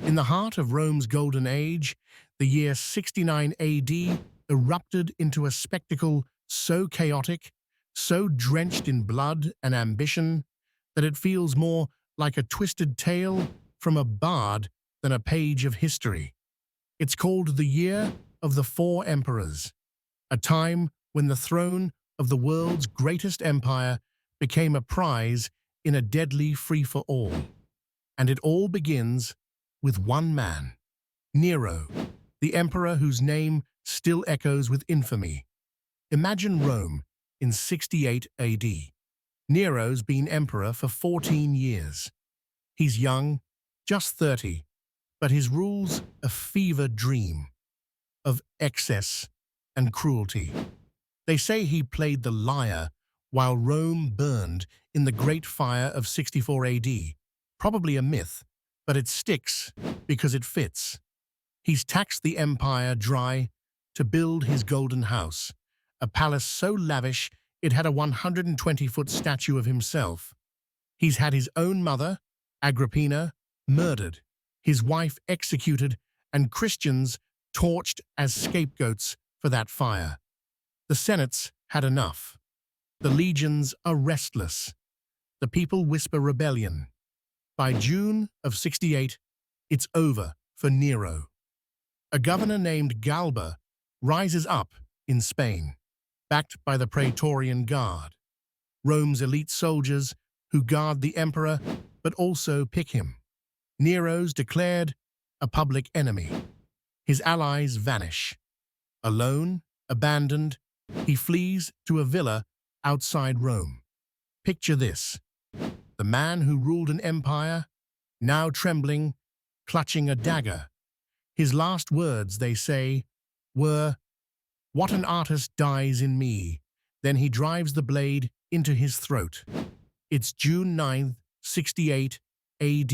In the heart of Rome's golden age, the year 69 AD erupted into a spectacle so chaotic, so drenched in blood and ambition, that it feels more like a twisted tale from a bard than a page of history. It's called the Year of the Four Emperors, a time when the throne of the world's greatest empire became a prize in a deadly free-for-all. And it all begins with one man, Nero, the emperor whose name still echoes with infamy. Imagine Rome in 68 AD. Nero's been emperor for 14 years. He's young, just 30, but his rule's a fever dream of excess and cruelty. They say he played the lyre while Rome burned in the Great Fire of 64 AD. Probably a myth, but it sticks because it fits. He's taxed the empire dry to build his golden house, a palace so lavish it had a 120-foot statue of himself. He's had his own mother, Agrippina, murdered, his wife executed, and Christians torched as scapegoats for that fire. The Senate's had enough. The legions are restless. The people whisper rebellion. By June of 68, it's over for Nero. A governor named Galba rises up in Spain, backed by the Praetorian Guard, Rome's elite soldiers who guard the emperor but also pick him. Nero's declared a public enemy. His allies vanish. Alone, abandoned, he flees to a villa outside Rome. Picture this: the man who ruled an empire, now trembling, clutching a dagger. His last words, they say, were, "What an artist dies in me." Then he drives the blade into his throat. It's June 9th, 68 AD.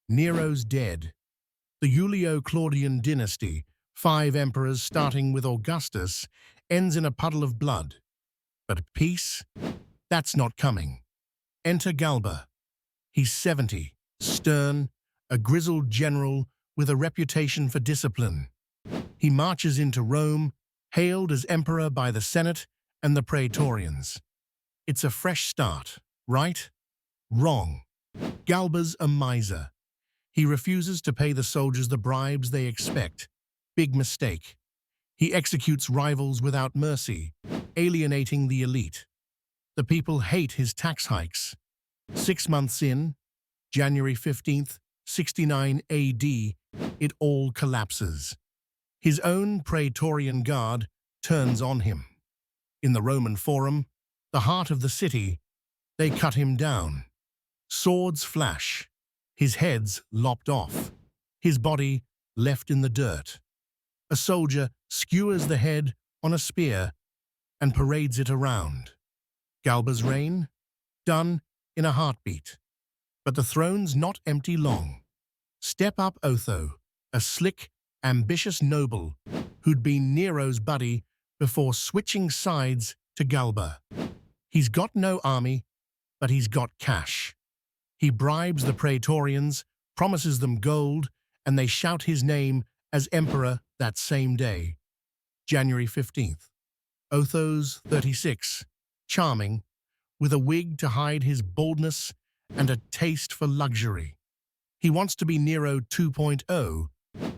Nero's dead. The Julio-Claudian dynasty, 5 emperors starting with Augustus, ends in a puddle of blood. But peace? That's not coming. Enter Galba. He's 70, stern, a grizzled general with a reputation for discipline. He marches into Rome, hailed as emperor by the Senate and the Praetorians. It's a fresh start, right? Wrong. Galba's a miser. He refuses to pay the soldiers the bribes they expect. Big mistake. He executes rivals without mercy, alienating the elite. The people hate his tax hikes. 6 months in, January 15th, 69 AD, it all collapses. His own Praetorian Guard turns on him. In the Roman Forum, the heart of the city, they cut him down. Swords flash, his head's lopped off, his body left in the dirt. A soldier skewers the head on a spear and parades it around. Galba's reign? Done in a heartbeat. But the throne's not empty long. Step up Otho, a slick, ambitious noble who'd been Nero's buddy before switching sides to Galba. He's got no army, but he's got cash. He bribes the Praetorians, promises them gold, and they shout his name as emperor that same day. January 15th. Otho's 36, charming, with a wig to hide his baldness and a taste for luxury. He wants to be Nero 2.0,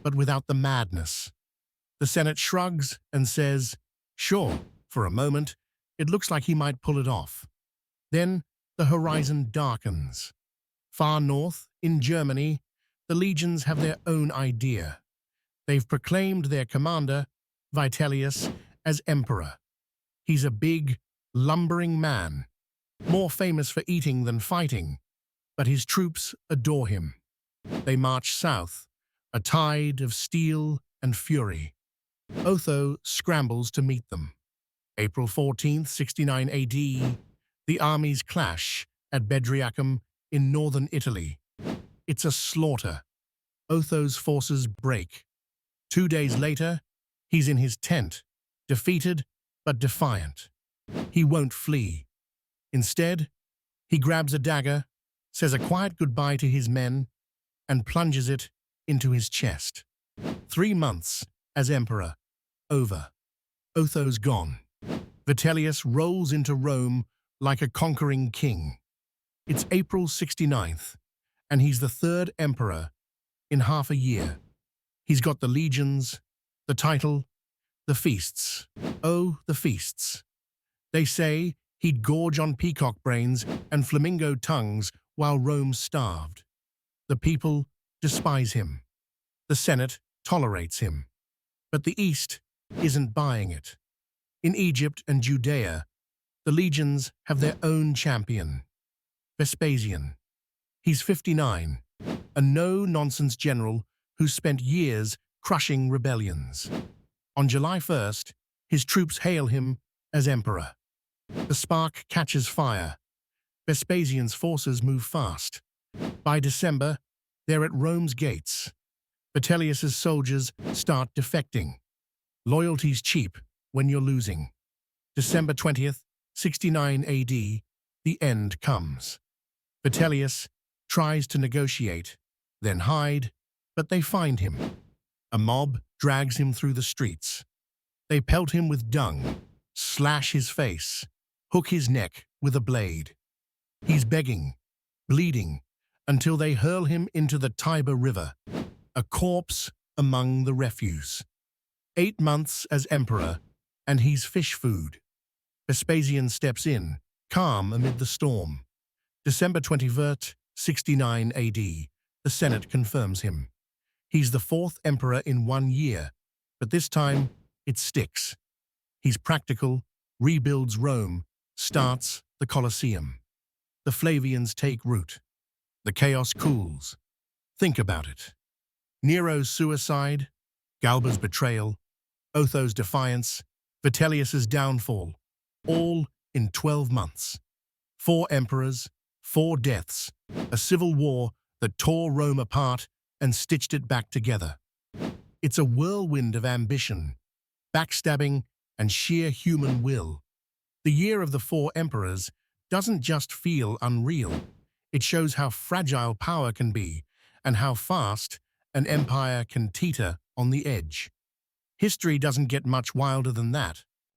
but without the madness. The Senate shrugs and says, sure, for a moment, it looks like he might pull it off. Then the horizon darkens. Far north, in Germany, the legions have their own idea. They've proclaimed their commander, Vitellius, as emperor. He's a big, lumbering man, more famous for eating than fighting, but his troops adore him. They march south, a tide of steel and fury. Otho scrambles to meet them. April 14th, 69 AD, the armies clash at Bedriacum in northern Italy. It's a slaughter. Otho's forces break. 2 days later, he's in his tent, defeated but defiant. He won't flee. Instead, he grabs a dagger, says a quiet goodbye to his men, and plunges it into his chest. 3 months as emperor. Over. Otho's gone. Vitellius rolls into Rome like a conquering king. It's April 69th, and he's the third emperor in half a year. He's got the legions, the title, the feasts. Oh, the feasts. They say he'd gorge on peacock brains and flamingo tongues while Rome starved. The people despise him. The Senate tolerates him. But the East isn't buying it. In Egypt and Judea, the legions have their own champion, Vespasian. He's 59, a no-nonsense general who spent years crushing rebellions. On July 1st, his troops hail him as emperor. The spark catches fire. Vespasian's forces move fast. By December, they're at Rome's gates. Vitellius's soldiers start defecting. Loyalty's cheap when you're losing. December 20th, 69 AD, the end comes. Vitellius tries to negotiate, then hide, but they find him. A mob drags him through the streets. They pelt him with dung, slash his face, hook his neck with a blade. He's begging, bleeding, until they hurl him into the Tiber River, a corpse among the refuse. 8 months as emperor, and he's fish food. Vespasian steps in, calm amid the storm. December 21st, 69 AD, the Senate confirms him. He's the 4th emperor in 1 year, but this time it sticks. He's practical, rebuilds Rome, starts the Colosseum. The Flavians take root. The chaos cools. Think about it. Nero's suicide, Galba's betrayal, Otho's defiance, Vitellius's downfall, all in 12 months. 4 emperors, 4 deaths, a civil war that tore Rome apart and stitched it back together. It's a whirlwind of ambition, backstabbing, and sheer human will. The year of the 4 emperors doesn't just feel unreal. It shows how fragile power can be and how fast an empire can teeter on the edge. History doesn't get much wilder than that.